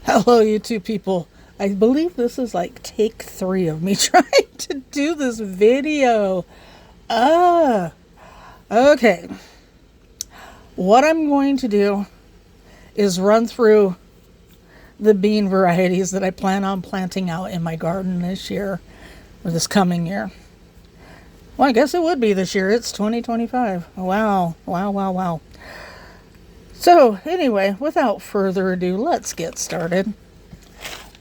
Hello, you two people. I believe this is like take 3 of me trying to do this video. Ah, okay. What I'm going to do is run through the bean varieties that I plan on planting out in my garden this year, or this coming year. Well, I guess it would be this year. It's 2025. Wow, wow, wow, wow. So, anyway, without further ado, let's get started.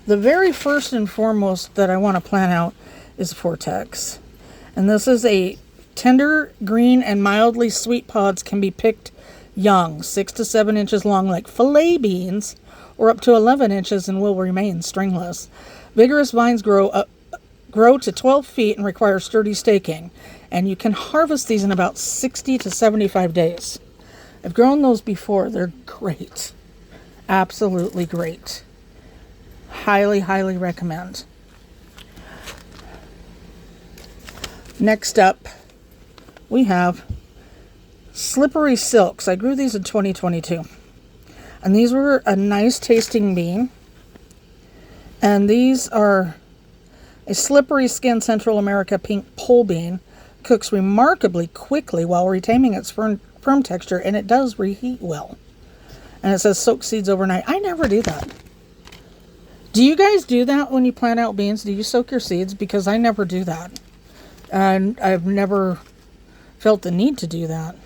The very first and foremost that I want to plant out is Vortex. And this is a tender, green, and mildly sweet pods can be picked young, 6 to 7 inches long like fillet beans, or up to 11 inches and will remain stringless. Vigorous vines grow to 12 feet and require sturdy staking, and you can harvest these in about 60 to 75 days. I've grown those before. They're great. Absolutely great. Highly, highly recommend. Next up, we have Slippery Silks. I grew these in 2022. And these were a nice tasting bean. And these are a slippery skin Central America pink pole bean. Cooks remarkably quickly while retaining its firm texture, and it does reheat well. And it says soak seeds overnight. I never do that. Do you guys do that when you plant out beans? Do you soak your seeds? Because I never do that. And I've never felt the need to do that.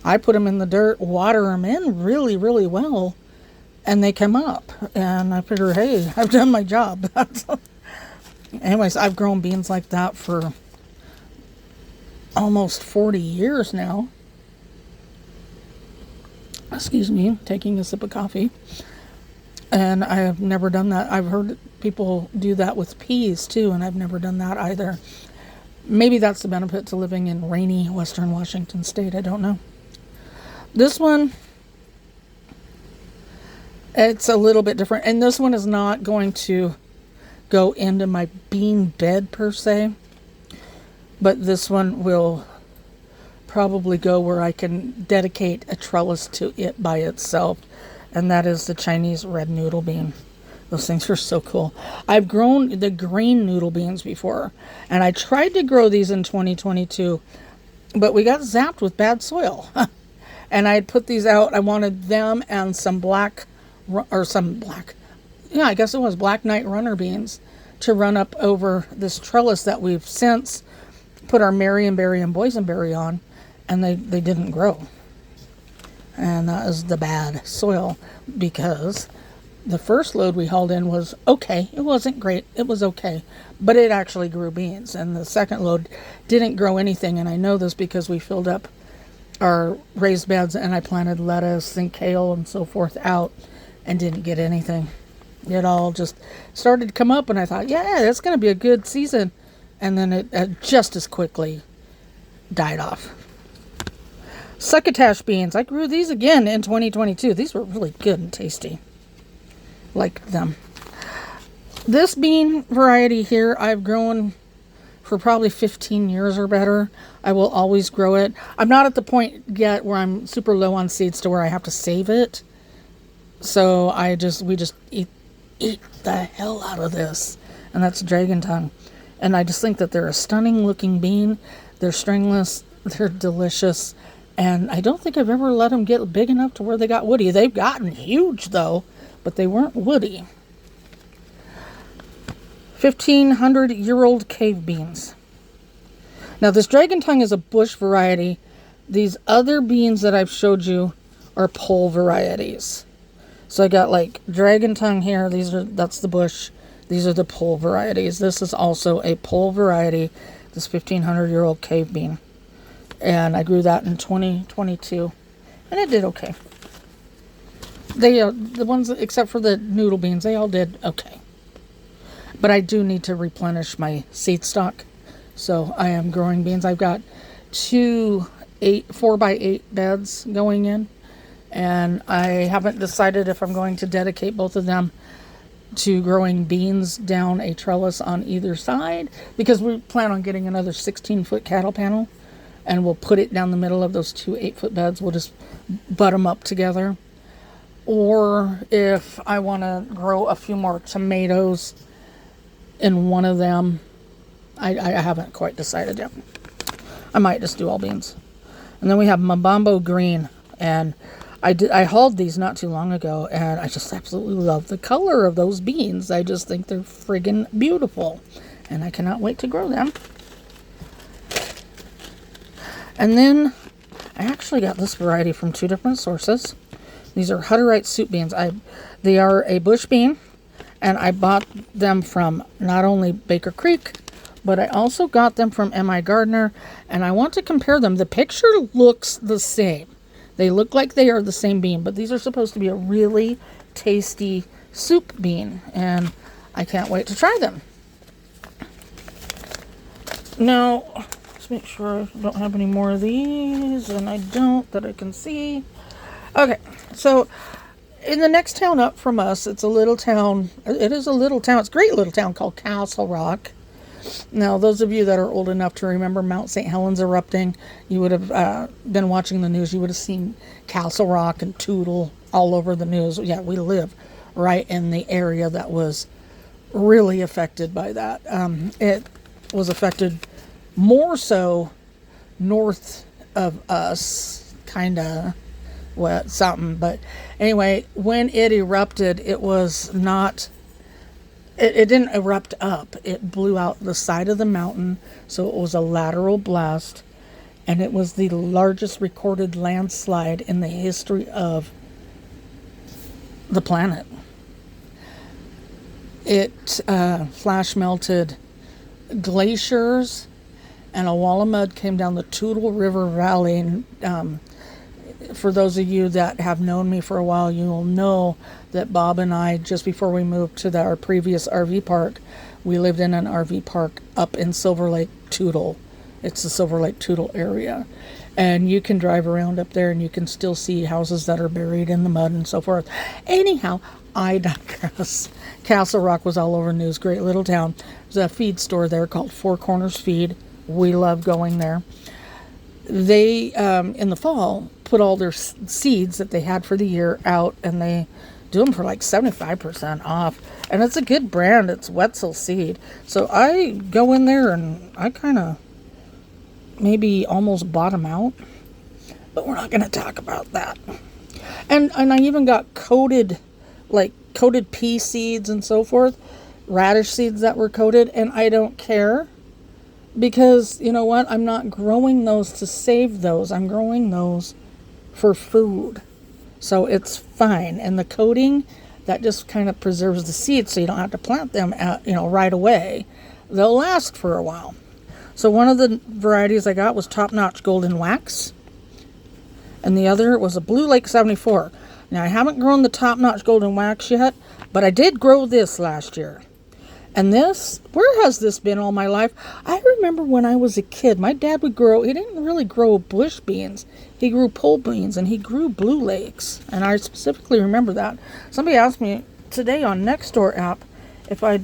I put them in the dirt, water them in really, really well, and they come up. And I figure, hey, I've done my job. Anyways, I've grown beans like that for almost 40 years now. Excuse me, taking a sip of coffee. And I have never done that. I've heard people do that with peas too, and I've never done that either. Maybe that's the benefit to living in rainy Western Washington state. I don't know. This one, it's a little bit different. And this one is not going to go into my bean bed per se. But this one will probably go where I can dedicate a trellis to it by itself. And that is the Chinese red noodle bean. Those things are so cool. I've grown the green noodle beans before. And I tried to grow these in 2022. But we got zapped with bad soil. And I had put these out. I wanted them and some black Night Runner beans to run up over this trellis that we've since put our Marionberry and Boysenberry on, and they didn't grow. And that is the bad soil, because the first load we hauled in was okay. It wasn't great. It was okay. But it actually grew beans. And the second load didn't grow anything. And I know this because we filled up our raised beds and I planted lettuce and kale and so forth out and didn't get anything. It all just started to come up, and I thought, yeah, it's going to be a good season. And then it just as quickly died off. Succotash beans. I grew these again in 2022. These were really good and tasty. Liked them. This bean variety here I've grown for probably 15 years or better. I will always grow it. I'm not at the point yet where I'm super low on seeds to where I have to save it. So we just eat the hell out of this. And that's dragon tongue. And I just think that they're a stunning looking bean. They're stringless. They're delicious. And I don't think I've ever let them get big enough to where they got woody. They've gotten huge though, but they weren't woody. 1,500-year-old cave beans. Now this dragon tongue is a bush variety. These other beans that I've showed you are pole varieties. So I got like dragon tongue here. That's the bush. These are the pole varieties. This is also a pole variety, this 1,500-year-old cave bean. And I grew that in 2022. And it did okay. The ones, except for the noodle beans, they all did okay. But I do need to replenish my seed stock. So I am growing beans. I've got 2 4x8 beds going in. And I haven't decided if I'm going to dedicate both of them to growing beans down a trellis on either side, because we plan on getting another 16-foot cattle panel, and we'll put it down the middle of those 2 8-foot beds. We'll just butt them up together. or if I want to grow a few more tomatoes in one of them. I haven't quite decided yet. I might just do all beans. And then we have Mabambo Green, and I hauled these not too long ago, and I just absolutely love the color of those beans. I just think they're friggin' beautiful, and I cannot wait to grow them. And then I actually got this variety from 2 different sources. These are Hutterite soup beans. They are a bush bean, and I bought them from not only Baker Creek, but I also got them from M.I. Gardner, and I want to compare them. The picture looks the same. They look like they are the same bean, but these are supposed to be a really tasty soup bean, and I can't wait to try them. Now, let's make sure I don't have any more of these, and I don't that I can see. Okay, so in the next town up from us, it's a little town. It is a little town. It's a great little town called Castle Rock. Now, those of you that are old enough to remember Mount St. Helens erupting, you would have been watching the news. You would have seen Castle Rock and Tootle all over the news. Yeah, we live right in the area that was really affected by that. It was affected more so north of us, kind of something. But anyway, when it erupted, it was not... It didn't erupt up. It blew out the side of the mountain, so it was a lateral blast, and it was the largest recorded landslide in the history of the planet. It flash melted glaciers, and a wall of mud came down the Tootle River Valley. And for those of you that have known me for a while, you will know that Bob and I, just before we moved to our previous RV park, we lived in an RV park up in Silver Lake, Tootle. It's the Silver Lake, Tootle area. And you can drive around up there and you can still see houses that are buried in the mud and so forth. Anyhow, I digress. Castle Rock was all over news. Great little town. There's a feed store there called Four Corners Feed. We love going there. They, in the fall, put all their seeds that they had for the year out, and they do them for like 75% off. And it's a good brand. It's Wetzel seed. So I go in there and I kind of maybe almost bottom out. But we're not going to talk about that. And I even got coated pea seeds and so forth. Radish seeds that were coated. And I don't care. Because, you know what? I'm not growing those to save those. I'm growing those for food. So it's fine. And the coating, that just kind of preserves the seeds so you don't have to plant them right away. They'll last for a while. So one of the varieties I got was Top Notch Golden Wax. And the other was a Blue Lake 74. Now, I haven't grown the Top Notch Golden Wax yet, but I did grow this last year. And this, where has this been all my life? I remember when I was a kid, my dad would grow, he didn't really grow bush beans. He grew pole beans and he grew Blue Lakes. And I specifically remember that. Somebody asked me today on Nextdoor app if I,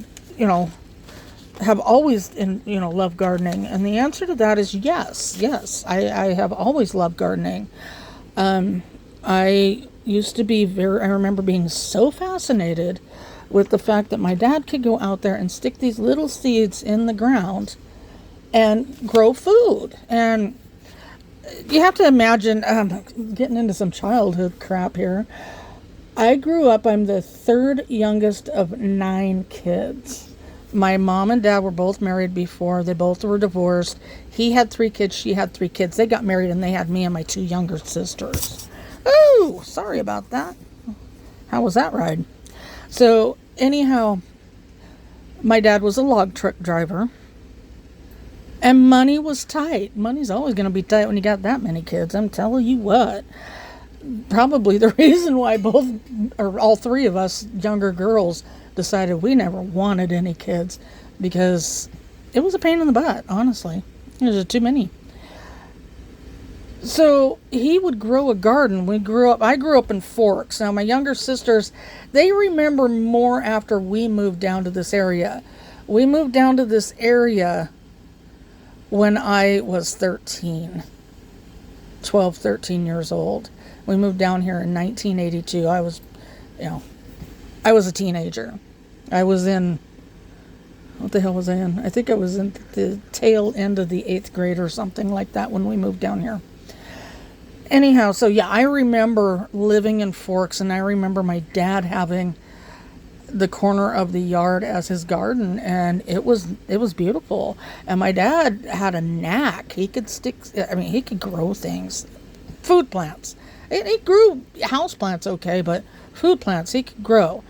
have always, loved gardening. And the answer to that is yes. Yes, I have always loved gardening. I used to be I remember being so fascinated with the fact that my dad could go out there and stick these little seeds in the ground and grow food. And you have to imagine, getting into some childhood crap here. I grew up, I'm the third youngest of 9 kids. My mom and dad were both married before. They both were divorced. He had 3 kids, she had 3 kids. They got married and they had me and my 2 younger sisters. Oh, sorry about that. How was that ride? So, anyhow, my dad was a log truck driver, and money was tight. Money's always going to be tight when you got that many kids. I'm telling you what. Probably the reason why all 3 of us younger girls decided we never wanted any kids, because it was a pain in the butt, honestly. There was too many. So he would grow a garden. I grew up in Forks. Now my younger sisters, they remember more after we moved down to this area. We moved down to this area when I was 13 years old. We moved down here in 1982. I was you know, I was a teenager. I was in, what the hell was I in? I think I was in the tail end of the 8th grade or something like that when we moved down here. Anyhow, so yeah, I remember living in Forks, and I remember my dad having the corner of the yard as his garden, and it was beautiful. And my dad had a knack. He could he could grow things, food plants. He grew house plants okay, but food plants he could grow.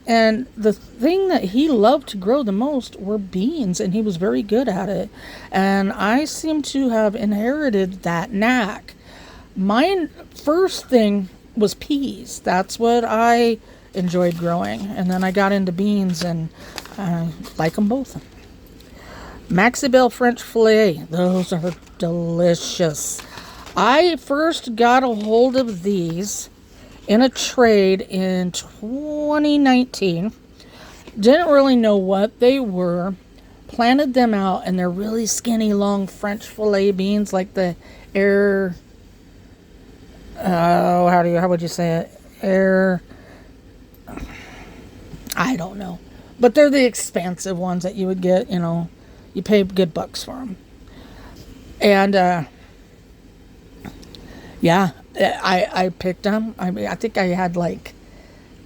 And the thing that he loved to grow the most were beans, and he was very good at it. And I seem to have inherited that knack. My first thing was peas. That's what I enjoyed growing. And then I got into beans, and I like them both. Maxibel French Filet. Those are delicious. I first got a hold of these in a trade in 2019. Didn't really know what they were. Planted them out, and they're really skinny, long French filet beans, like the how would you say it? I don't know. But they're the expensive ones that you would get, you pay good bucks for them. And, yeah, I picked them. I mean, I think I had like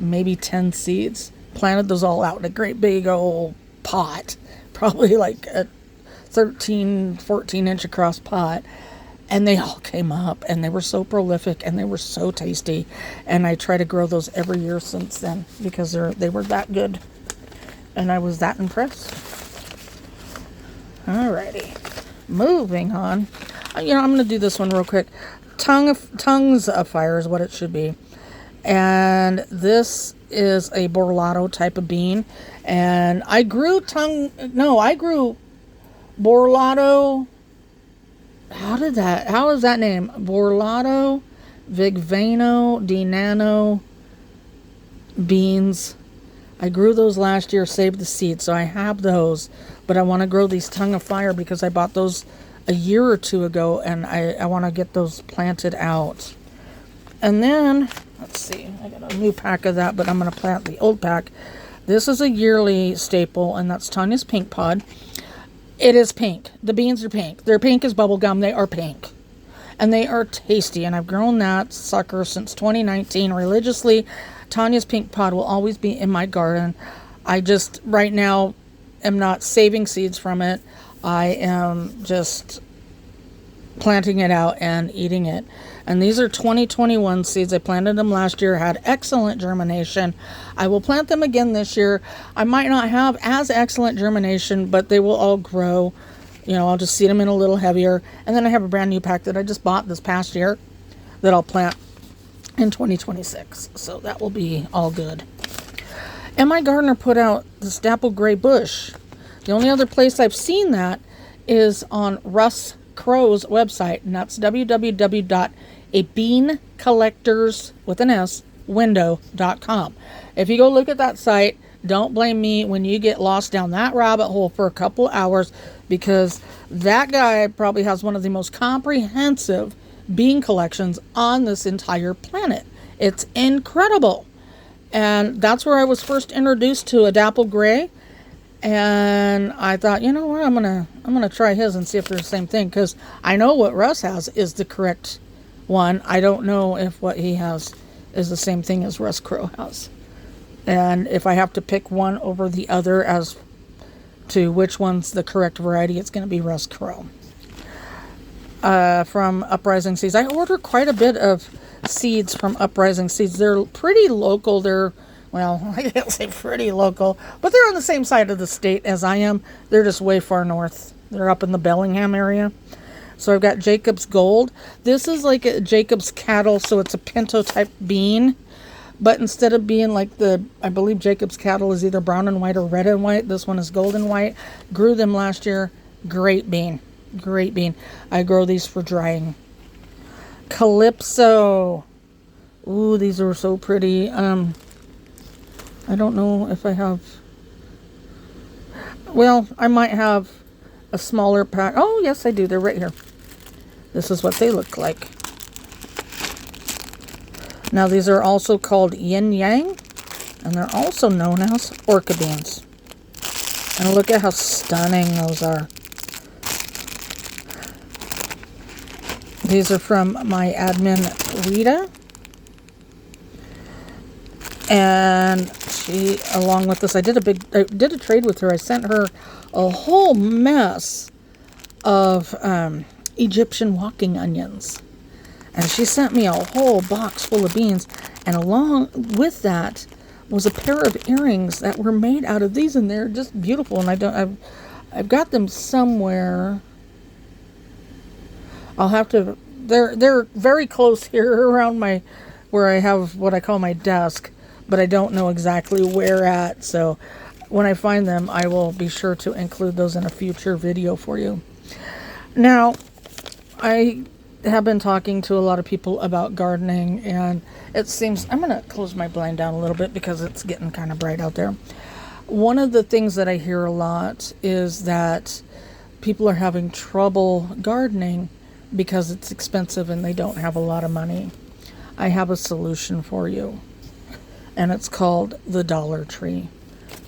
maybe 10 seeds. Planted those all out in a great big old pot. Probably like a 13, 14 inch across pot. And they all came up, and they were so prolific, and they were so tasty. And I try to grow those every year since then because they were that good. And I was that impressed. Alrighty. Moving on. I'm going to do this one real quick. Tongues of Fire is what it should be. And this is a borlato type of bean. And I grew borlato. How is that name? Borlato Vigvano di Nano beans. I grew those last year, saved the seeds, so I have those. But I want to grow these Tongue of Fire because I bought those a year or two ago, and I want to get those planted out. And then, let's see, I got a new pack of that, but I'm going to plant the old pack. This is a yearly staple, and that's Tanya's Pink Pod. It is pink. The beans are pink. They're pink as bubble gum. They are pink. And they are tasty. And I've grown that sucker since 2019 religiously. Tanya's Pink Pod will always be in my garden. I just, right now, am not saving seeds from it. I am just planting it out and eating it. And these are 2021 seeds. I planted them last year, had excellent germination. I will plant them again this year. I might not have as excellent germination, but they will all grow. I'll just seed them in a little heavier. And then I have a brand new pack that I just bought this past year that I'll plant in 2026. So that will be all good. And my gardener put out this dapple gray bush. The only other place I've seen that is on Russ Crow's website, and that's www.abeancollectorswindow.com. If you go look at that site, don't blame me when you get lost down that rabbit hole for a couple hours, because that guy probably has one of the most comprehensive bean collections on this entire planet. It's incredible. And that's where I was first introduced to a dapple gray. And I thought, you know what, I'm gonna try his and see if they're the same thing, because I know what Russ has is the correct one. I don't know if what he has is the same thing as Russ Crow has. And if I have to pick one over the other as to which one's the correct variety, it's going to be Russ Crow. From Uprising Seeds. I order quite a bit of seeds from Uprising Seeds. They're pretty local. I can't say pretty local, but they're on the same side of the state as I am. They're just way far north. They're up in the Bellingham area. So I've got Jacob's Gold. This is like a Jacob's Cattle, so it's a pinto type bean. But instead of being like I believe Jacob's Cattle is either brown and white or red and white. This one is gold and white. Grew them last year. Great bean. Great bean. I grow these for drying. Calypso. Ooh, these are so pretty. I don't know if I have... Well, I might have a smaller pack. Oh, yes, I do. They're right here. This is what they look like. Now, these are also called yin yang. And they're also known as orca beans. And look at how stunning those are. These are from my admin, Rita. And she, along with this, I did a trade with her. I sent her a whole mess of Egyptian walking onions. And she sent me a whole box full of beans. And along with that was a pair of earrings that were made out of these, and they're just beautiful. And I've got them somewhere. I'll have to, they're very close here around where I have what I call my desk, but I don't know exactly where at. So when I find them, I will be sure to include those in a future video for you. Now, I have been talking to a lot of people about gardening, and it seems, I'm going to close my blind down a little bit because it's getting kind of bright out there. One of the things that I hear a lot is that people are having trouble gardening because it's expensive and they don't have a lot of money. I have a solution for you, and it's called the Dollar Tree,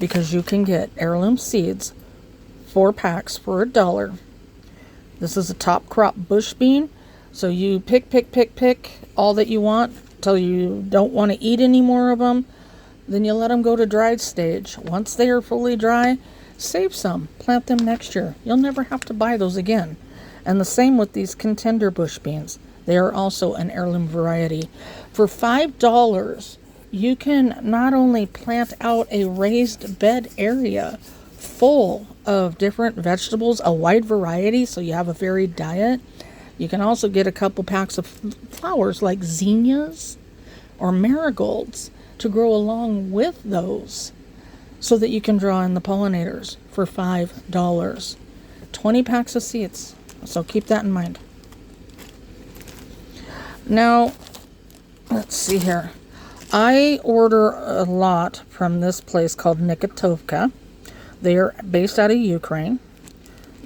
because you can get heirloom seeds, 4 packs for $1. This is a top crop bush bean. So you pick all that you want till you don't want to eat any more of them. Then you let them go to dried stage. Once they are fully dry, save some. Plant them next year. You'll never have to buy those again. And the same with these contender bush beans. They are also an heirloom variety. For $5, you can not only plant out a raised bed area full of different vegetables, a wide variety, so you have a varied diet. You can also get a couple packs of flowers like zinnias or marigolds to grow along with those so that you can draw in the pollinators for $5. 20 packs of seeds. So keep that in mind. Now, let's see here. I order a lot from this place called Nikitovka. They are based out of Ukraine.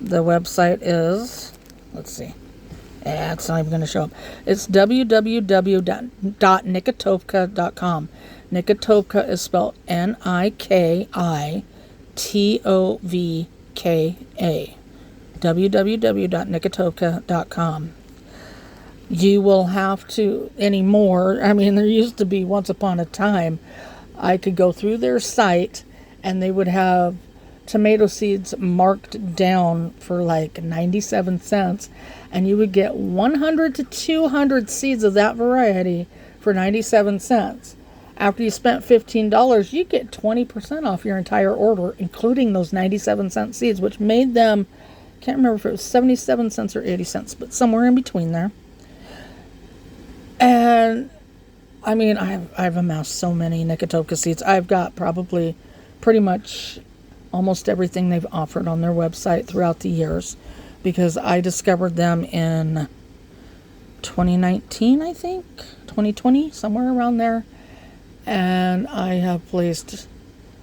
The website is, let's see. It's not even going to show up. It's www.nikitovka.com. Nikitovka is spelled Nikitovka. www.nikitovka.com. You will have to, anymore, I mean, there used to be once upon a time, I could go through their site and they would have tomato seeds marked down for like 97 cents, and you would get 100 to 200 seeds of that variety for 97 cents. After you spent $15, you get 20% off your entire order, including those 97 cent seeds, which made them, can't remember if it was 77 cents or 80 cents, but somewhere in between there. And I mean, I've amassed so many Nikitovka seeds. I've got probably pretty much almost everything they've offered on their website throughout the years, because I discovered them in 2019, I think, 2020, somewhere around there. And I have placed,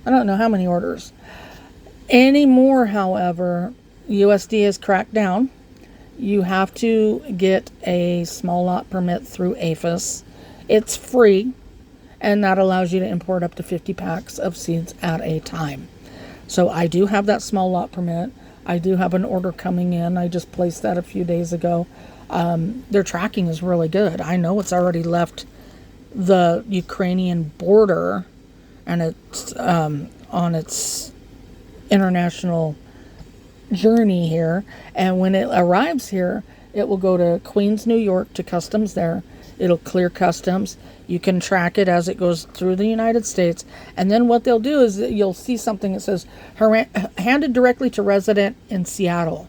I don't know how many orders. Anymore, however, USDA has cracked down. You have to get a small lot permit through APHIS. It's free, and that allows you to import up to 50 packs of seeds at a time. So I do have that small lot permit. I do have an order coming in. I just placed that a few days ago. Their tracking is really good. I know it's already left the Ukrainian border, and it's on its international journey here. And when it arrives here, it will go to Queens, New York, to customs there. It'll clear customs. You can track it as it goes through the United States. And then what they'll do is you'll see something that says handed directly to resident in Seattle.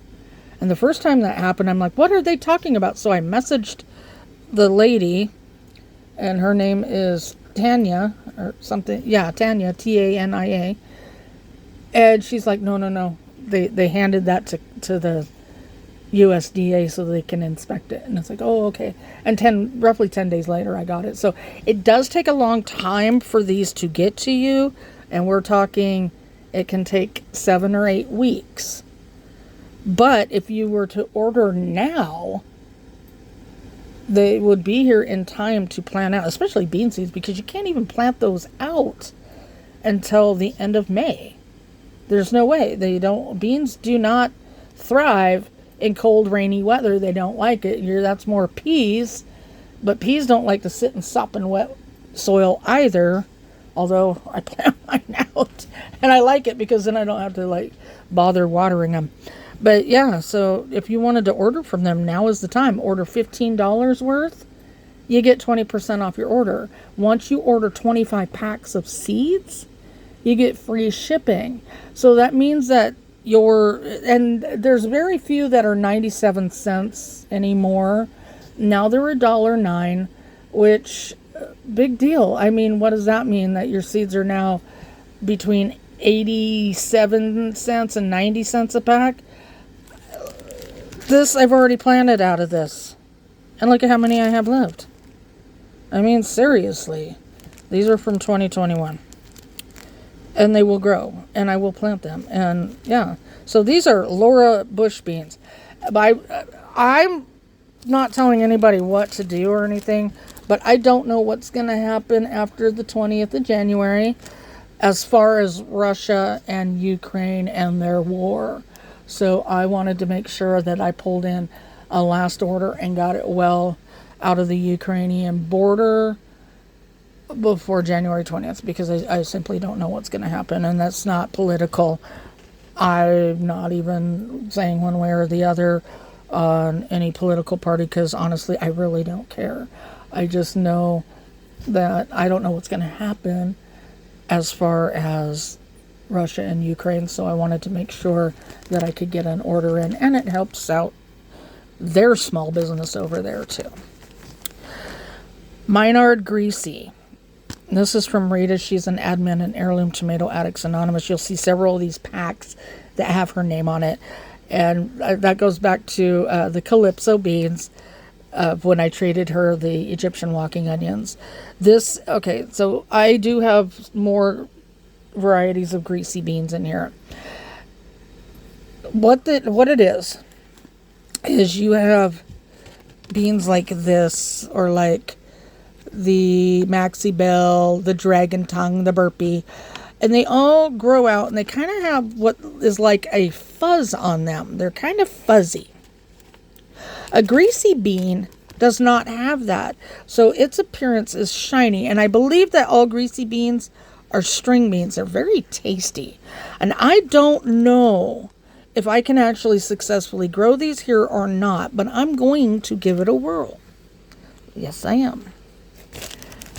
And the first time that happened, I'm like, what are they talking about? So I messaged the lady, and her name is Tanya or something. Yeah, Tanya, Tania. And she's like, no. They handed that to the USDA so they can inspect it. And it's like, oh, okay. And roughly 10 days later, I got it. So it does take a long time for these to get to you. And we're talking, it can take 7 or 8 weeks. But if you were to order now, they would be here in time to plant out, especially bean seeds, because you can't even plant those out until the end of May. There's no way. Beans do not thrive in cold, rainy weather. They don't like it. That's more peas, but peas don't like to sit and sop in wet soil either, although I plant mine out, and I like it because then I don't have to bother watering them. But yeah, so if you wanted to order from them, now is the time. Order $15 worth, you get 20% off your order. Once you order 25 packs of seeds, you get free shipping. So that means that and there's very few that are 97 cents anymore. Now they're $1.09, which, big deal. I mean, what does that mean? That your seeds are now between 87 cents and 90 cents a pack? This, I've already planted out of this. And look at how many I have left. I mean, seriously. These are from 2021. And they will grow. And I will plant them. And, yeah. So these are Laura bush beans. I'm not telling anybody what to do or anything. But I don't know what's going to happen after the 20th of January as far as Russia and Ukraine and their war. So I wanted to make sure that I pulled in a last order and got it well out of the Ukrainian border before January 20th, because I simply don't know what's going to happen. And that's not political. I'm not even saying one way or the other on any political party, because honestly, I really don't care. I just know that I don't know what's going to happen as far as Russia and Ukraine, so I wanted to make sure that I could get an order in, and it helps out their small business over there too. Maynard Greasy. This is from Rita. She's an admin in Heirloom Tomato Addicts Anonymous. You'll see several of these packs that have her name on it, and that goes back to the Calypso beans when I traded her the Egyptian walking onions. Okay, so I do have more varieties of greasy beans in here. What it is you have beans like this, or like the Maxi Bell, the Dragon Tongue, the Burpee, and they all grow out and they kind of have what is like a fuzz on them. They're kind of fuzzy. A greasy bean does not have that, so its appearance is shiny, and I believe that all greasy beans are string beans. They're very tasty. And I don't know if I can actually successfully grow these here or not, but I'm going to give it a whirl. Yes, I am.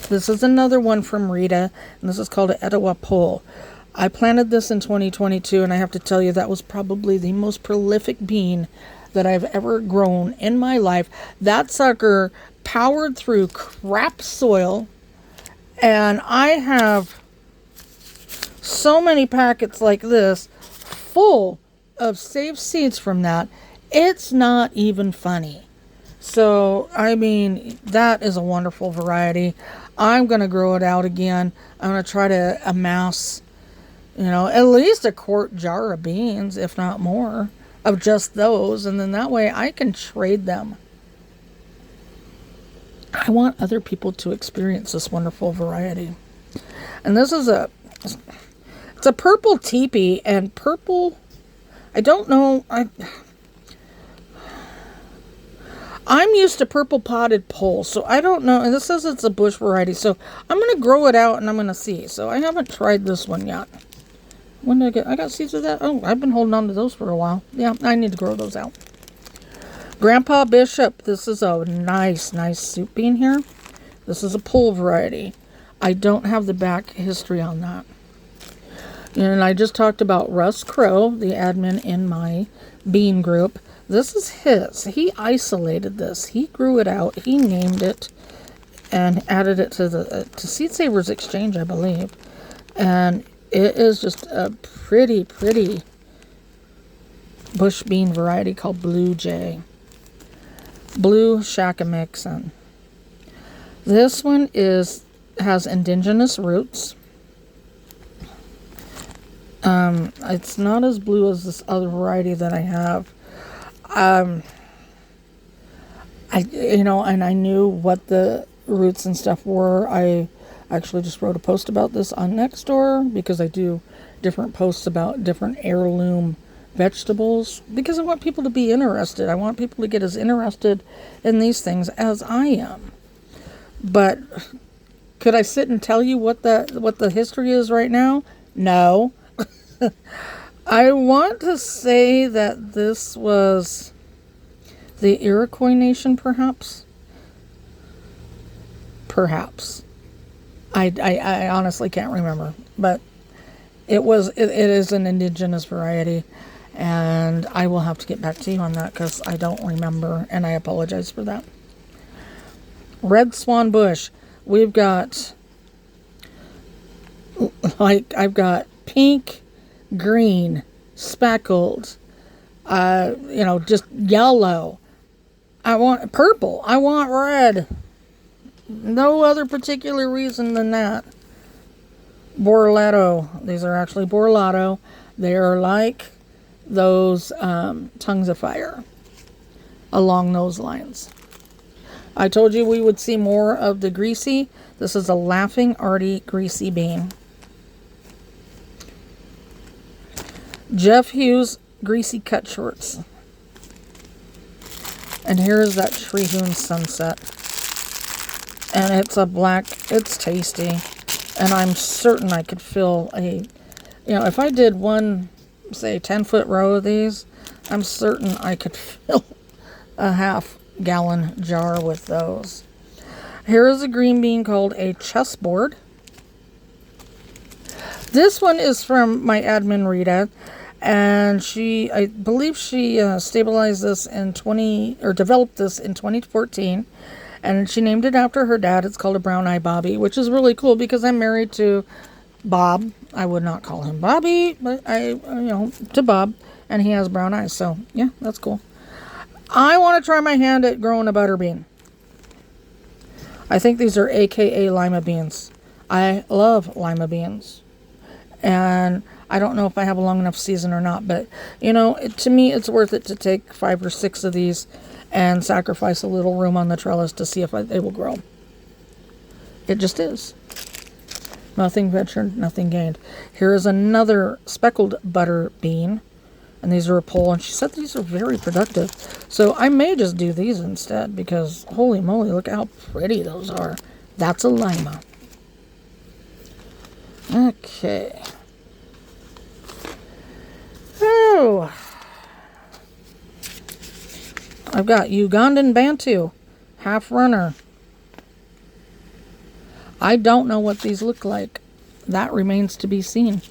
This is another one from Rita, and this is called an Etowah Pole. I planted this in 2022, and I have to tell you, that was probably the most prolific bean that I've ever grown in my life. That sucker powered through crap soil, and I have so many packets like this full of saved seeds from that. It's not even funny. So, I mean, that is a wonderful variety. I'm going to grow it out again. I'm going to try to amass, at least a quart jar of beans, if not more, of just those. And then that way I can trade them. I want other people to experience this wonderful variety. And this is it's a purple teepee, and purple, I don't know, I'm used to purple potted pole, so I don't know, and this says it's a bush variety, so I'm going to grow it out and I'm going to see. So I haven't tried this one yet. When did I got seeds of that? Oh, I've been holding on to those for a while. Yeah, I need to grow those out. Grandpa Bishop, this is a nice soup bean here. This is a pole variety. I don't have the back history on that. And I just talked about Russ Crow, the admin in my bean group. This is his. He isolated this. He grew it out. He named it and added it to Seed Savers Exchange, I believe. And it is just a pretty bush bean variety called Blue Jay. Blue Shackamaxon. This one has indigenous roots. It's not as blue as this other variety that I have. And I knew what the roots and stuff were. I I actually just wrote a post about this on Nextdoor because I do different posts about different heirloom vegetables because I want people to be interested. I want people to get as interested in these things as I am. But could I sit and tell you what the history is right now? No. I want to say that this was the Iroquois nation, perhaps. Perhaps. I honestly can't remember, but it is an indigenous variety, and I will have to get back to you on that because I don't remember, and I apologize for that. Red swan bush. We've got, I've got pink, green, speckled, just yellow. I want purple. I want red. No other particular reason than that. Borletto. These are actually borletto. They are like those tongues of fire. Along those lines. I told you we would see more of the greasy. This is a Laughing Artie greasy bean. Jeff Hughes greasy cut shorts. And here's that Treehoon sunset. And it's a black, it's tasty. And I'm certain I could fill if I did one, say 10-foot row of these, I'm certain I could fill a half-gallon jar with those. Here is a green bean called a chessboard. This one is from my admin Rita, and I believe she stabilized this developed this in 2014, and she named it after her dad. It's called a brown eye Bobby, which is really cool because I'm married to Bob. I would not call him Bobby, but to Bob, and he has brown eyes. So yeah, that's cool. I want to try my hand at growing a butter bean. I think these are AKA lima beans. I love lima beans. And I don't know if I have a long enough season or not, but to me, it's worth it to take 5 or 6 of these and sacrifice a little room on the trellis to see if they will grow. It just is. Nothing ventured, nothing gained. Here is another speckled butter bean. And these are a pole, and she said these are very productive. So I may just do these instead because, holy moly, look how pretty those are. That's a lima. Okay. Oh. I've got Ugandan Bantu, half runner. I don't know what these look like. That remains to be seen.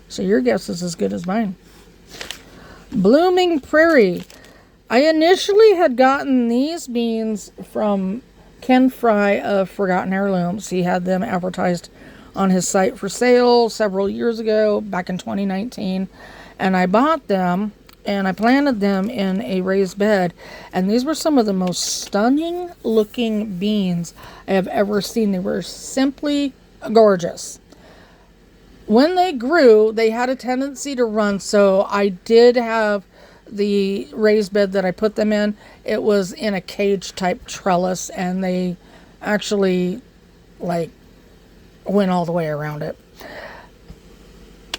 So your guess is as good as mine. Blooming Prairie. I initially had gotten these beans from Ken Fry of Forgotten Heirlooms. He had them advertised on his site for sale several years ago, back in 2019. And I bought them and I planted them in a raised bed. And these were some of the most stunning looking beans I have ever seen. They were simply gorgeous. When they grew, they had a tendency to run, so I did have the raised bed that I put them in. It was in a cage type trellis, and they actually went all the way around it.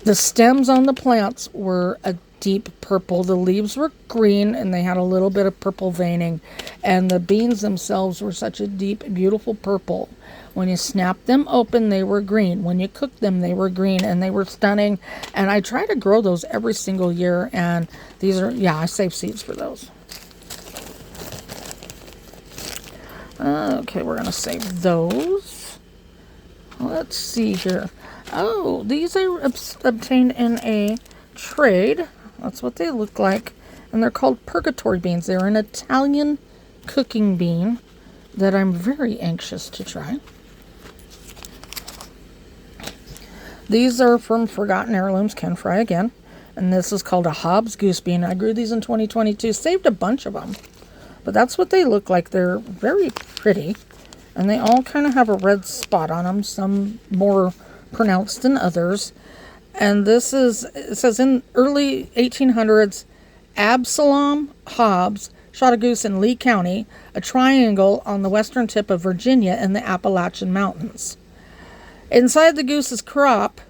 The stems on the plants were a deep purple. The leaves were green, and they had a little bit of purple veining, and the beans themselves were such a deep, beautiful purple. When you snapped them open, they were green. When you cooked them, they were green, and they were stunning. And I try to grow those every single year, and these are, I save seeds for those. Okay, we're going to save those. Let's see here. Oh, these I obtained in a trade. That's what they look like. And they're called purgatory beans. They're an Italian cooking bean that I'm very anxious to try. These are from Forgotten Heirlooms, Ken Fry again. And this is called a Hobbs goose bean. I grew these in 2022. Saved a bunch of them. But that's what they look like. They're very pretty. And they all kind of have a red spot on them. Some more pronounced than others. And it says in early 1800s, Absalom Hobbs shot a goose in Lee County, a triangle on the western tip of Virginia in the Appalachian Mountains. Inside the goose's crop,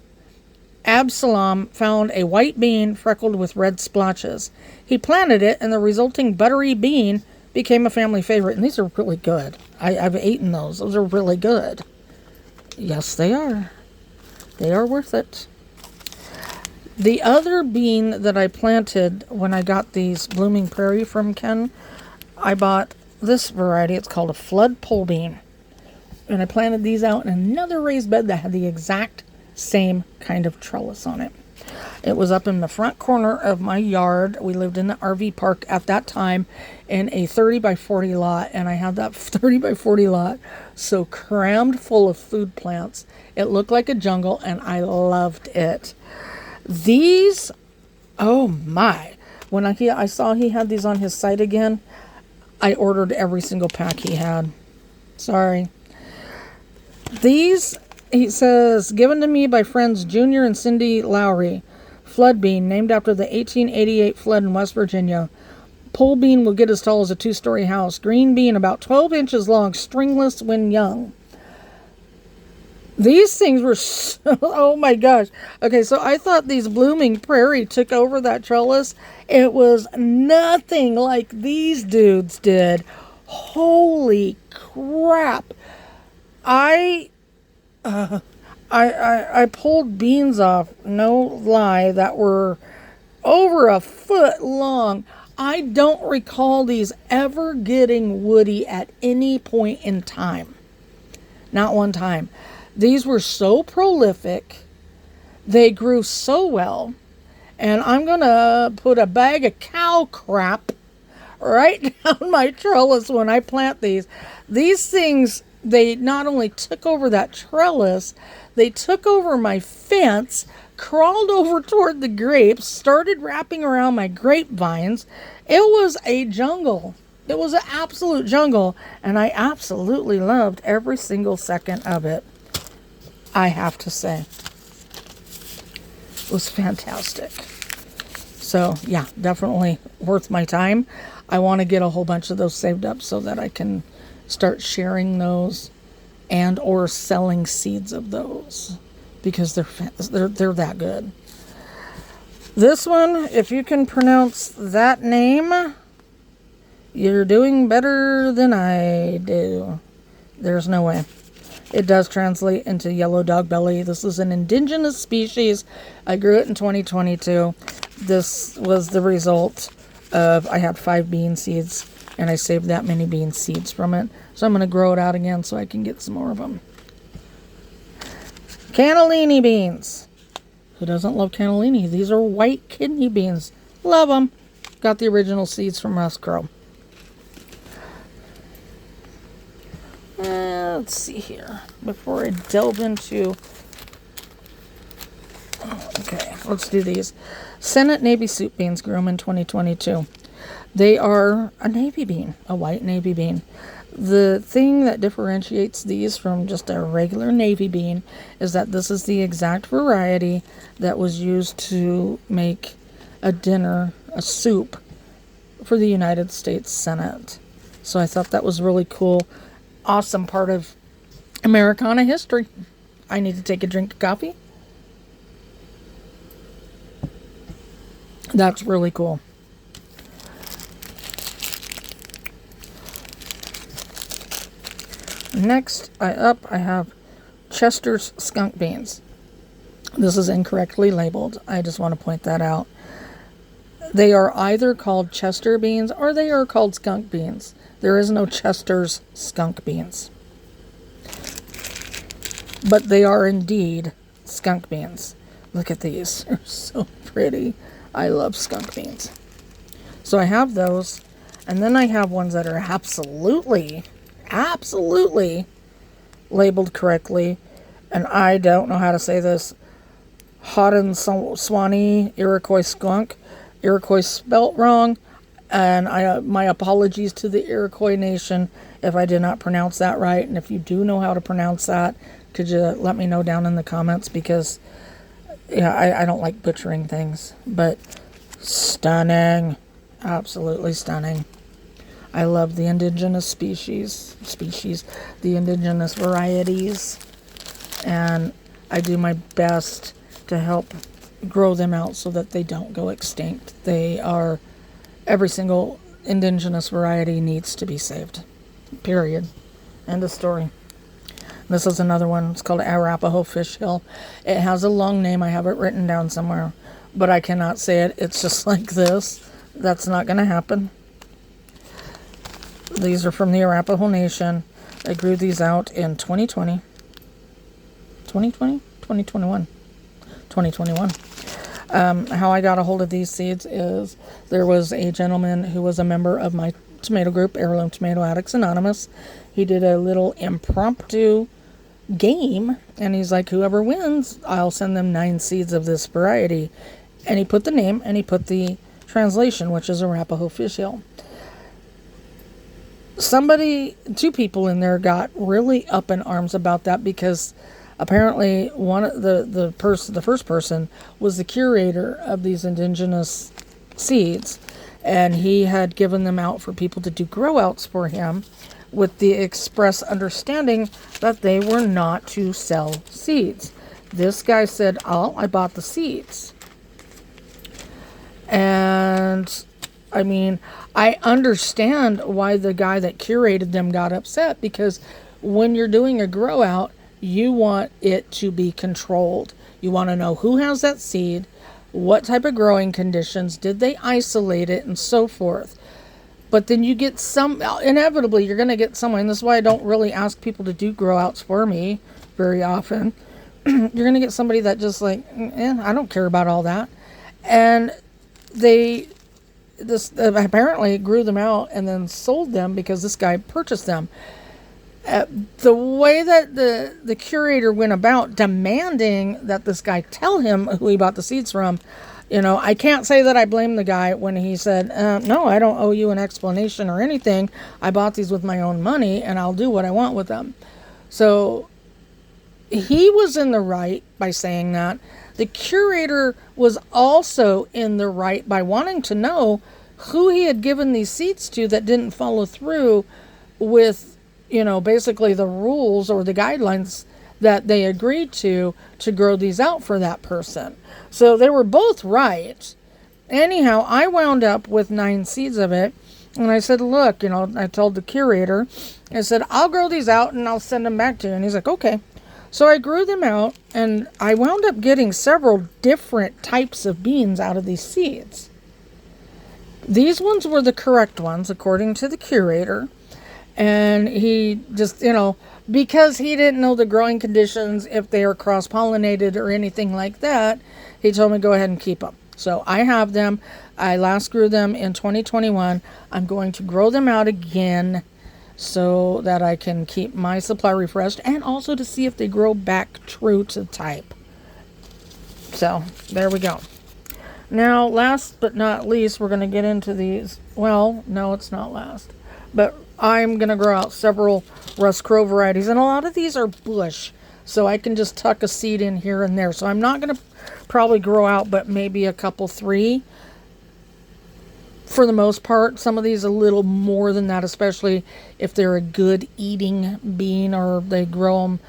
Absalom found a white bean freckled with red splotches. He planted it, and the resulting buttery bean became a family favorite. And these are really good. I've eaten those. Those are really good. Yes, they are. They are worth it. The other bean that I planted when I got these Blooming Prairie from Ken, I bought this variety. It's called a Flood Pole Bean. And I planted these out in another raised bed that had the exact same kind of trellis on it. It was up in the front corner of my yard. We lived in the RV park at that time in a 30 by 40 lot, and I had that 30 by 40 lot so crammed full of food plants. It looked like a jungle, and I loved it. These, oh my, when I saw he had these on his site again, I ordered every single pack he had. Sorry. These, he says, given to me by friends Junior and Cindy Lowry. Flood bean, named after the 1888 flood in West Virginia. Pole bean will get as tall as a 2-story house. Green bean, about 12 inches long, stringless when young. These things were so, oh my gosh. Okay, so I thought these Blooming Prairie took over that trellis. It was nothing like these dudes did. Holy crap. I pulled beans off, no lie, that were over a foot long. I don't recall these ever getting woody at any point in time. Not one time. These were so prolific. They grew so well. And I'm going to put a bag of cow crap right down my trellis when I plant these. These things, they not only took over that trellis, they took over my fence, crawled over toward the grapes, started wrapping around my grapevines. It was a jungle. It was an absolute jungle, and I absolutely loved every single second of it. I have to say. It was fantastic. So, yeah, definitely worth my time. I want to get a whole bunch of those saved up so that I can start sharing those and or selling seeds of those because they're that good. This one, if you can pronounce that name, you're doing better than I do. There's no way. It does translate into yellow dog belly. This is an indigenous species. I grew it in 2022. This was the result of, I had 5 bean seeds, and I saved that many bean seeds from it. So I'm going to grow it out again so I can get some more of them. Cannellini beans. Who doesn't love cannellini? These are white kidney beans. Love them. Got the original seeds from Russ Crowe. Let's see here. Before I delve into... Okay, let's do these. Senate Navy soup beans grew them in 2022. They are a navy bean, a white navy bean. The thing that differentiates these from just a regular navy bean is that this is the exact variety that was used to make a dinner, a soup, for the United States Senate. So I thought that was really cool. Awesome part of Americana history. I need to take a drink of coffee. That's really cool. Next, I have Chester's skunk beans. This is incorrectly labeled. I just want to point that out. They are either called Chester beans or they are called skunk beans. There is no Chester's skunk beans. But they are indeed skunk beans. Look at these. They're so pretty. I love skunk beans. So I have those. And then I have ones that are absolutely labeled correctly. And I don't know how to say this. Haudenosaunee Iroquois Skunk. Iroquois spelt wrong. And my apologies to the Iroquois Nation if I did not pronounce that right. And if you do know how to pronounce that, could you let me know down in the comments? Because yeah, I don't like butchering things. But stunning. Absolutely stunning. I love the indigenous species, the indigenous varieties. and I do my best to help grow them out so that they don't go extinct. Every single indigenous variety needs to be saved. Period. End of story. This is another one. It's called Arapaho Fish Hill. It has a long name. I have it written down somewhere, but I cannot say it. It's just like this. That's not going to happen. These are from the Arapaho Nation. I grew these out in 2020. 2020? 2021. 2021. How I got a hold of these seeds is there was a gentleman who was a member of my tomato group, Heirloom Tomato Addicts Anonymous. He did a little impromptu game, and he's like, whoever wins, I'll send them 9 seeds of this variety. And he put the name, and he put the translation, which is Arapaho Fish Hill. Two people in there got really up in arms about that, because apparently one of the first person was the curator of these indigenous seeds, and he had given them out for people to do grow outs for him with the express understanding that they were not to sell seeds. This guy said, oh, I bought the seeds. And I mean, I understand why the guy that curated them got upset, because when you're doing a grow out, you want it to be controlled. You want to know who has that seed, what type of growing conditions, did they isolate it, and so forth. But then you get inevitably you're going to get someone, and this is why I don't really ask people to do grow outs for me very often. You're going to get somebody that just like, I don't care about all that. And they apparently grew them out and then sold them because this guy purchased them. The way that the curator went about demanding that this guy tell him who he bought the seeds from, I can't say that I blame the guy when he said, no, I don't owe you an explanation or anything. I bought these with my own money, and I'll do what I want with them. So he was in the right by saying that. The curator was also in the right by wanting to know who he had given these seeds to that didn't follow through with, basically the rules or the guidelines that they agreed to grow these out for that person. So they were both right. Anyhow, I wound up with 9 seeds of it. And I said, look, I told the curator, I said, I'll grow these out and I'll send them back to you. And he's like, okay. So I grew them out, and I wound up getting several different types of beans out of these seeds. These ones were the correct ones, according to the curator. And he just, because he didn't know the growing conditions, if they are cross-pollinated or anything like that, he told me go ahead and keep them. So I have them. I last grew them in 2021. I'm going to grow them out again so that I can keep my supply refreshed, and also to see if they grow back true to type. So there we go. Now, last but not least, we're going to get into these. Well, no, it's not last. But I'm going to grow out several Russ Crowe varieties. And a lot of these are bush, so I can just tuck a seed in here and there. So I'm not going to probably grow out but maybe a couple, 3. For the most part, some of these a little more than that, especially if they're a good eating bean or they grow them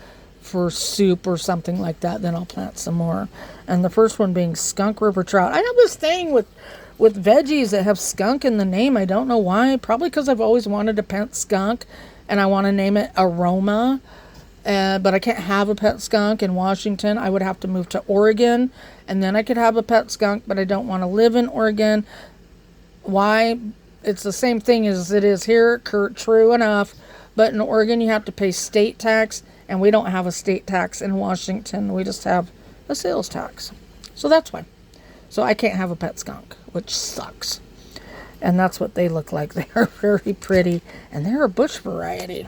for soup or something like that, then I'll plant some more. And the first one being skunk river trout. I have this thing with veggies that have skunk in the name. I don't know why. Probably because I've always wanted a pet skunk and I want to name it Aroma. But I can't have a pet skunk in Washington. I would have to move to Oregon and then I could have a pet skunk, but I don't want to live in Oregon. Why? It's the same thing as it is here, true enough. But in Oregon, you have to pay state tax, and we don't have a state tax in Washington. We just have a sales tax. So that's why. So I can't have a pet skunk, which sucks. And that's what they look like. They are very pretty, and they're a bush variety.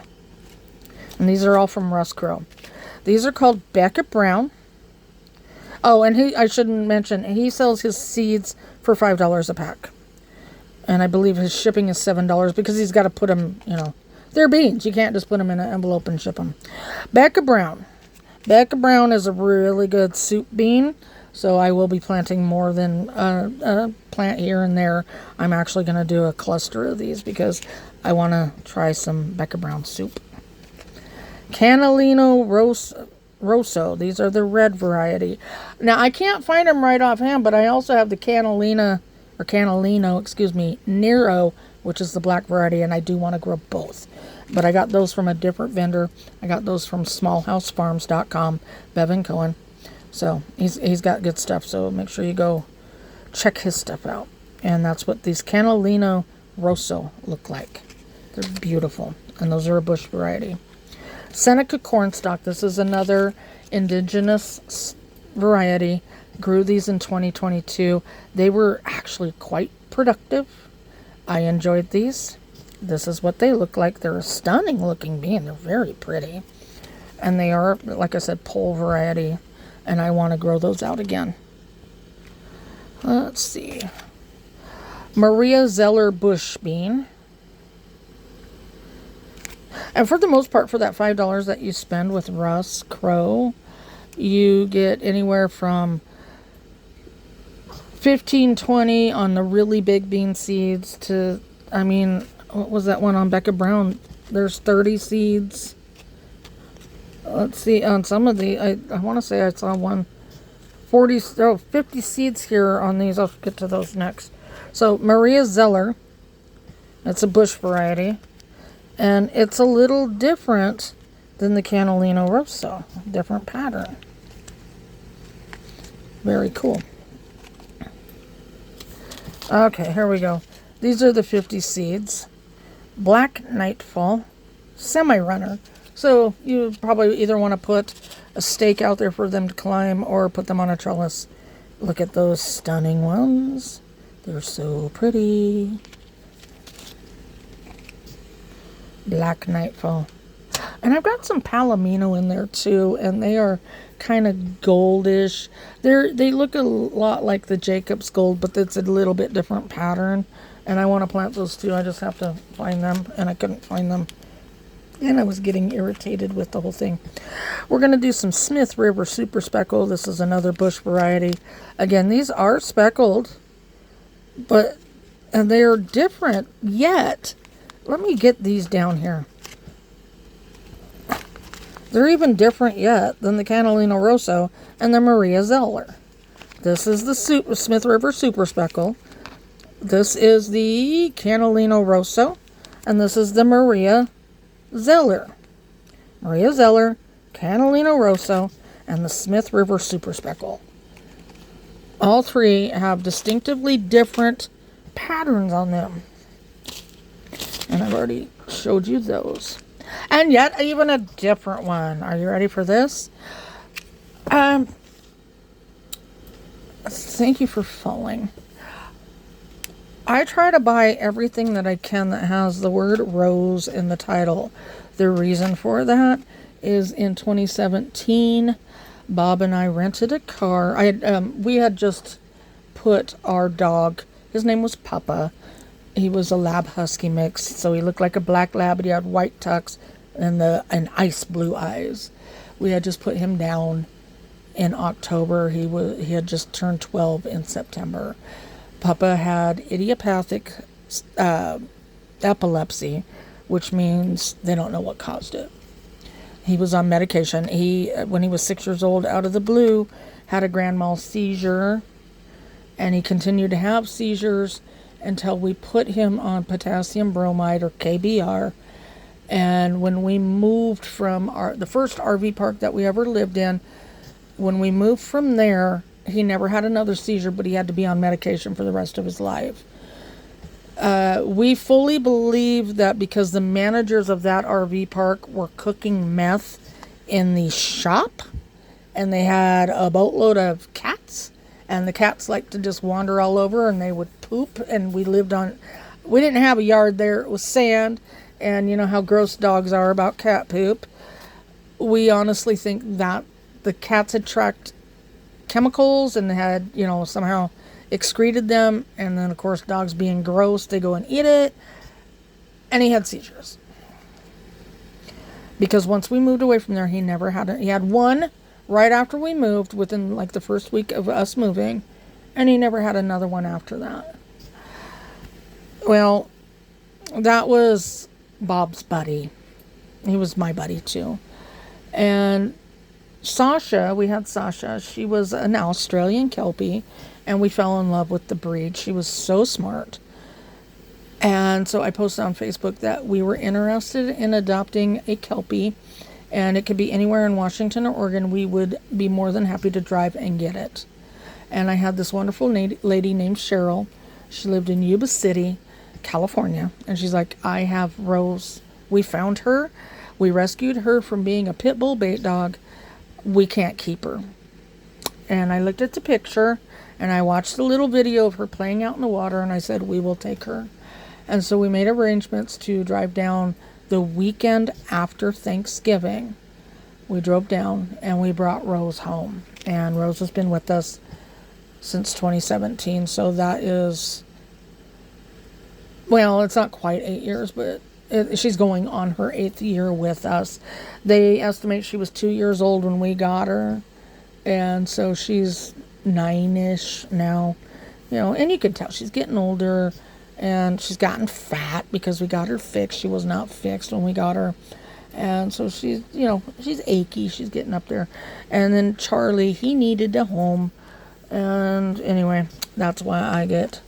And these are all from Russ Crowe. These are called Becca Brown. Oh, and I shouldn't mention, he sells his seeds for $5 a pack. And I believe his shipping is $7 because he's got to put them, they're beans. You can't just put them in an envelope and ship them. Becca Brown. Becca Brown is a really good soup bean. So I will be planting more than a plant here and there. I'm actually going to do a cluster of these because I want to try some Becca Brown soup. Cannellino Rosso. These are the red variety. Now, I can't find them right offhand, but I also have the Cannellino, Nero, which is the black variety, and I do want to grow both. But I got those from a different vendor. I got those from smallhousefarms.com, Bevan Cohen. So he's got good stuff, so make sure you go check his stuff out. And that's what these Cannellino Rosso look like. They're beautiful, and those are a bush variety. Seneca cornstalk. This is another indigenous variety. Grew these in 2022. They were actually quite productive. I enjoyed these. This is what they look like. They're a stunning looking bean. They're very pretty. And they are, like I said, pole variety. And I want to grow those out again. Let's see. Maria Zeller bush bean. And for the most part, for that $5 that you spend with Russ Crow, you get anywhere from 15, 20 on the really big bean seeds to, I mean, what was that one on Becca Brown? There's 30 seeds. Let's see, on some of the, I want to say I saw 50 seeds here on these. I'll get to those next. So, Maria Zeller, that's a bush variety. And it's a little different than the Cannellino Rosso. Different pattern. Very cool. Okay, here we go. These are the 50 seeds. Black Nightfall, semi-runner. So you probably either want to put a stake out there for them to climb or put them on a trellis. Look at those stunning ones. They're so pretty. Black Nightfall. And I've got some Palomino in there too, and they are kind of goldish. They look a lot like the Jacob's Gold, but it's a little bit different pattern. And I want to plant those too. I just have to find them, and I couldn't find them. And I was getting irritated with the whole thing. We're going to do some Smith River Super Speckle. This is another bush variety. Again, these are speckled, and they are different, yet let me get these down here. They're even different yet than the Cannellino Rosso and the Maria Zeller. This is the Smith River Super Speckle. This is the Cannellino Rosso, and this is the Maria Zeller. Maria Zeller, Cannellino Rosso, and the Smith River Super Speckle. All three have distinctively different patterns on them. And I've already showed you those. And yet, even a different one. Are you ready for this? Thank you for following. I try to buy everything that I can that has the word rose in the title. The reason for that is in 2017, Bob and I rented a car. We had just put our dog, his name was Papa. He was a lab husky mix, so he looked like a black lab, but he had white tucks and ice blue eyes. We had just put him down in October. He had just turned 12 in September. Papa had idiopathic epilepsy, which means they don't know what caused it. He was on medication. When he was 6 years old, out of the blue, had a grand mal seizure, and he continued to have seizures until we put him on potassium bromide, or KBR. And when we moved from the first RV park that we ever lived in, when we moved from there, he never had another seizure, but he had to be on medication for the rest of his life. We fully believe that because the managers of that RV park were cooking meth in the shop, and they had a boatload of cats, and the cats liked to just wander all over, and they would poop, and we didn't have a yard there. It was sand, and you know how gross dogs are about cat poop. We honestly think that the cats had tracked chemicals and had, somehow excreted them, and then of course dogs being gross, they go and eat it, and he had seizures. Because once we moved away from there, he had one right after we moved, within like the first week of us moving, and he never had another one after that. Well, that was Bob's buddy. He was my buddy too. And Sasha, we had Sasha. She was an Australian Kelpie, and we fell in love with the breed. She was so smart. And so I posted on Facebook that we were interested in adopting a Kelpie, and it could be anywhere in Washington or Oregon. We would be more than happy to drive and get it. And I had this wonderful lady named Cheryl. She lived in Yuba City, California. And she's like, I have Rose. We found her. We rescued her from being a pit bull bait dog. We can't keep her. And I looked at the picture, and I watched a little video of her playing out in the water, and I said, we will take her. And so we made arrangements to drive down the weekend after Thanksgiving. We drove down, and we brought Rose home. And Rose has been with us since 2017, so that is, well, it's not quite 8 years, but she's going on her 8th year with us. They estimate she was 2 years old when we got her, and so she's 9-ish now, and you can tell she's getting older, and she's gotten fat because we got her fixed. She was not fixed when we got her, and so she's, she's achy, she's getting up there. And then Charlie, he needed a home. And anyway, that's why I get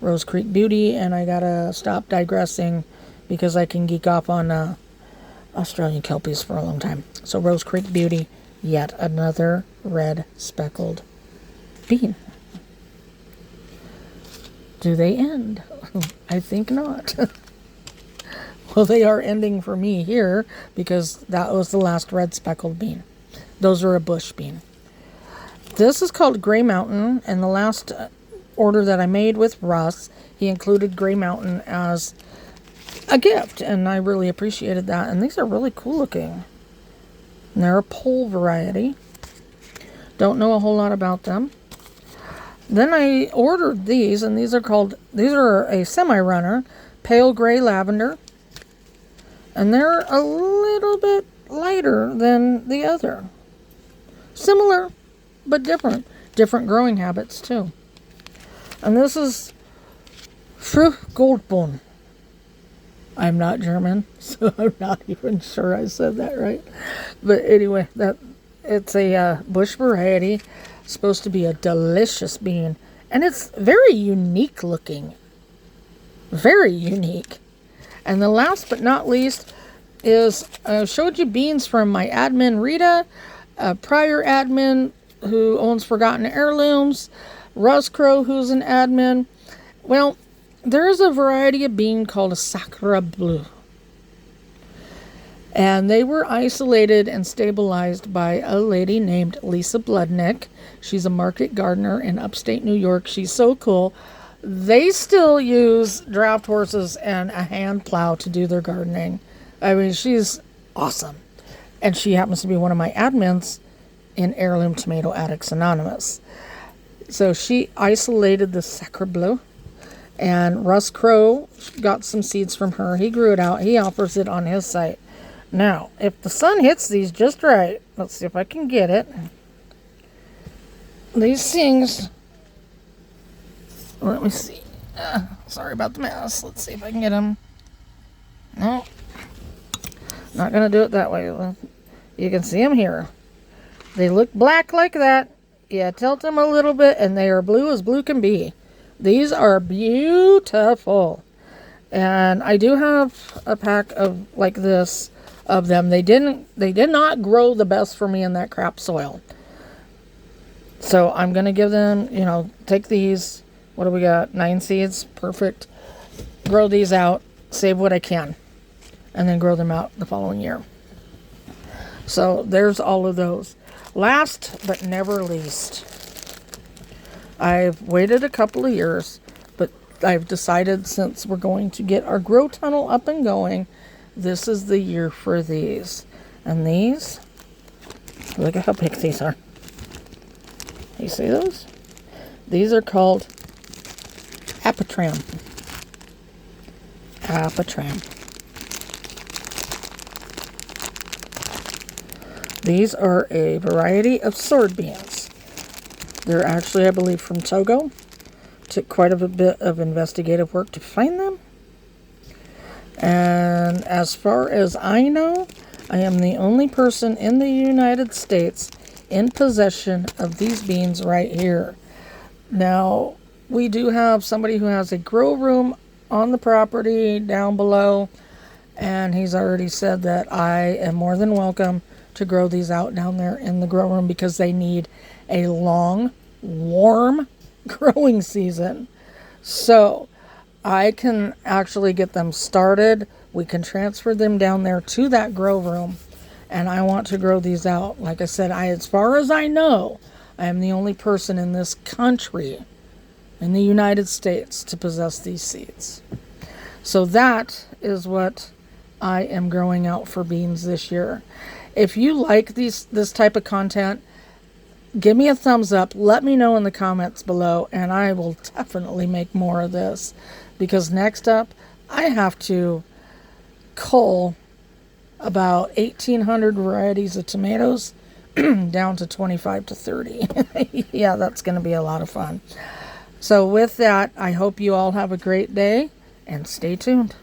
Rose Creek Beauty, and I gotta stop digressing because I can geek off on Australian Kelpies for a long time. So Rose Creek Beauty, yet another red speckled bean. Do they end? I think not. Well, they are ending for me here because that was the last red speckled bean. Those are a bush bean. This is called Gray Mountain, and the last order that I made with Russ, he included Gray Mountain as a gift, and I really appreciated that. And these are really cool looking. And they're a pole variety. Don't know a whole lot about them. Then I ordered these, and these are a semi-runner, pale gray lavender, and they're a little bit lighter than the other. Similar, but different growing habits too. And this is Fruchtgoldbohnen. I'm not German, so I'm not even sure I said that right. But anyway, it's a bush variety. It's supposed to be a delicious bean, and it's very unique looking. Very unique. And the last but not least is I showed you beans from my admin Rita, a prior admin who owns Forgotten Heirlooms, Russ Crow, who's an admin. Well, there is a variety of bean called a Sacre Bleu. And they were isolated and stabilized by a lady named Lisa Bludnick. She's a market gardener in upstate New York. She's so cool. They still use draft horses and a hand plow to do their gardening. I mean, she's awesome. And she happens to be one of my admins in Heirloom Tomato Addicts Anonymous. So she isolated the Sacre Bleu, and Russ Crow got some seeds from her. He grew it out. He offers it on his site. Now, if the sun hits these just right, let's see if I can get it. These things, let me see. Sorry about the mess. Let's see if I can get them. No, not going to do it that way. You can see them here. They look black like that. Yeah, tilt them a little bit, and they are blue as blue can be. These are beautiful. And I do have a pack of like this of them. They did not grow the best for me in that crap soil. So I'm going to give them, take these. What do we got? 9 seeds. Perfect. Grow these out. Save what I can. And then grow them out the following year. So there's all of those. Last but never least, I've waited a couple of years, but I've decided since we're going to get our grow tunnel up and going, this is the year for these. And these, look at how big these are. You see those? These are called Apotram. Apotram. These are a variety of sword beans. They're actually, I believe, from Togo. Took quite a bit of investigative work to find them. And as far as I know, I am the only person in the United States in possession of these beans right here. Now, we do have somebody who has a grow room on the property down below, and he's already said that I am more than welcome to grow these out down there in the grow room because they need a long, warm growing season. So I can actually get them started. We can transfer them down there to that grow room, and I want to grow these out. Like I said, as far as I know, I am the only person in this country, in the United States, to possess these seeds. So that is what I am growing out for beans this year. If you like this type of content, give me a thumbs up. Let me know in the comments below, and I will definitely make more of this. Because next up, I have to cull about 1,800 varieties of tomatoes down to 25 to 30. Yeah, that's going to be a lot of fun. So with that, I hope you all have a great day, and stay tuned.